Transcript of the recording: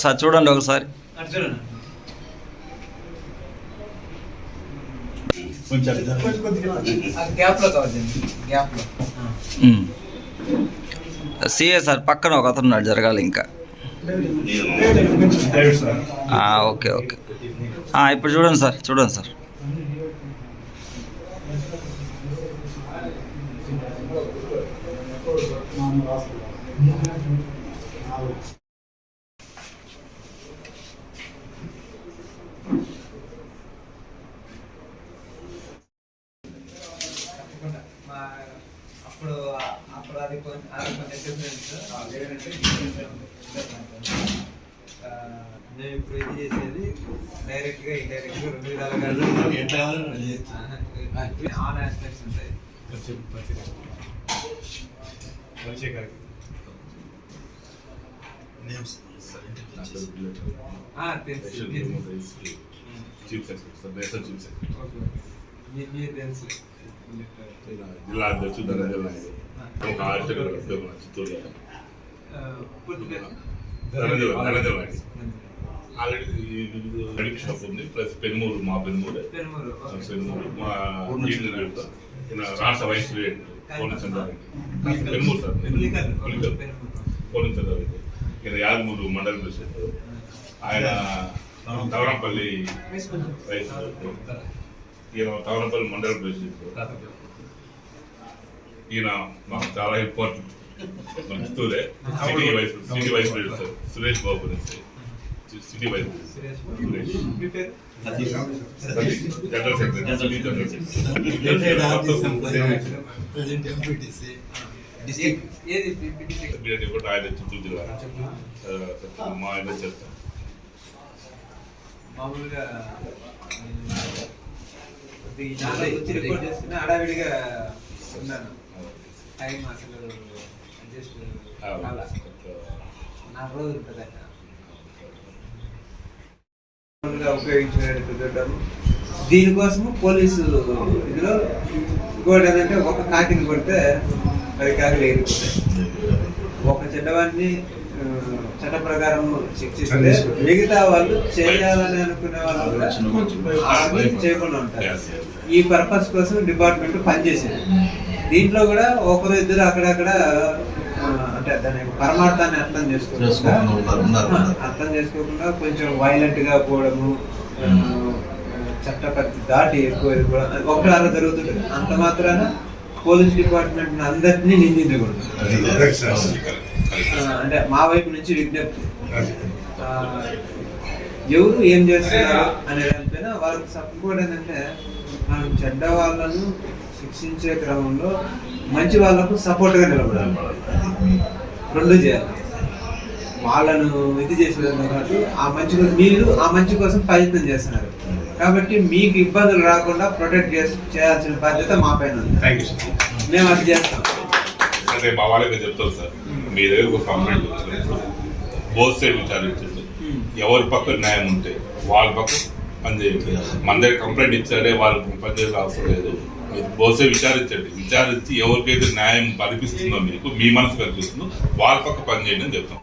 Sir చూడండి ఒకసారి. CA sir పక్కన ఒక అతను ఉన్నాడు, జరగాలి ఇంకా. ఓకే ఓకే, ఇప్పుడు చూడండి సార్, చూడండి సార్. అప్పుడు అది కొంచెం డిఫరెన్స్. మేము ఇప్పుడు ఇది చేసేది డైరెక్ట్గా ఇండైరెక్ట్గా 2 విధాలుగా ఆన్ ఆస్పెక్ట్స్ ఉంటాయి. మీరు తెలుసు జిల్లా అధ్యక్షుడు Dhananjaya Chittoor already medical shop ఉంది, ప్లస్ పెనుమూరు మా పెనుమూరు మా రాష్ట్ర vice president Penumuru sir polling Chandra Reddy, ఈయన యాదమూరు మండల ప్రెసిడెంట్, ఆయన తవరంపల్లి వైస్ ప్రెసిడెంట్, ఈయన తవరంపల్లి మండల ప్రెసిడెంట్. ఈయన మాకు చాలా ఇంపార్టెంట్, మన చిత్తూరే city vice president sir Suresh Babu గురించి, city vice Suresh general secretary కూడా ఆయన చిత్తూరు జిల్లా మా ఆయన చెప్తాం. మామూలుగా రిపోర్ట్ చేస్తున్నా హడావిడిగా ఉన్నాను, టైం అసలు అడ్జస్ట్ 4 రోజులు ఉంటుంది అక్కడ ఉపయోగించుకునేటట్టు. దీనికోసము పోలీసు ఇదిలో ఇంకోటి ఏంటంటే ఒక కాకిని కొడితే 10 కాకులు ఎగిరిపోతాయి. ఒక చెడ్డవాడిని చట్ట ప్రకారం శిక్షిస్తే మిగతా వాళ్ళు చేయాలని అనుకునే వాళ్ళు కూడా చేయకుండా ఉంటారు. ఈ పర్పస్ కోసం డిపార్ట్మెంట్ పనిచేసింది. దీంట్లో కూడా 1-2 అక్కడక్కడ అంటే దాని పరమార్థాన్ని అర్థం చేసుకోకుండా కొంచెం వైలెంట్ గా పోవడము, చట్టపద్ధతి దాటి ఎక్కువ 1-6 జరుగుతుంటుంది. అంత మాత్రాన పోలీస్ డిపార్ట్మెంట్ అందరినీ నిందించకూడదు. అంటే మా వైపు నుంచి విజ్ఞప్తి, ఎవరు ఏం చేస్తున్నారు అనే దానిపైన వాళ్ళకి సపోర్ట్ ఏంటంటే మనం చెడ్డ వాళ్ళను శిక్షించే క్రమంలో మంచి వాళ్ళకు సపోర్ట్గా నిలబడాలి. 2 చేయాలి. వాళ్ళను ఇది చేసేదాన్ని కాదు, మీరు ఆ మంచి కోసం ప్రయత్నం చేస్తున్నారు కాబట్టి మీకు ఇబ్బందులు రాకుండా ప్రొటెక్ట్ చేయాల్సిన బాధ్యత మా పైన ఉంది. మేము అది చేస్తాం. అంటే మా వాళ్ళకి చెప్తారు సార్, మీ దగ్గర ఒక కంప్లైంట్ వచ్చినప్పుడు బోత్ సైడ్ విచారించండి, ఎవరి పక్క న్యాయం ఉంటే వాళ్ళ పక్క పనిచేయండి. మన దగ్గర కంప్లైంట్ ఇచ్చారే వాళ్ళు పనిచేసే అవసరం లేదు, మీరు బోసే విచారించి ఎవరికైతే న్యాయం కల్పిస్తుందో మీకు మీ మనసు కల్పిస్తుందో వాళ్ళ పక్క పనిచేయండి అని చెప్తాం.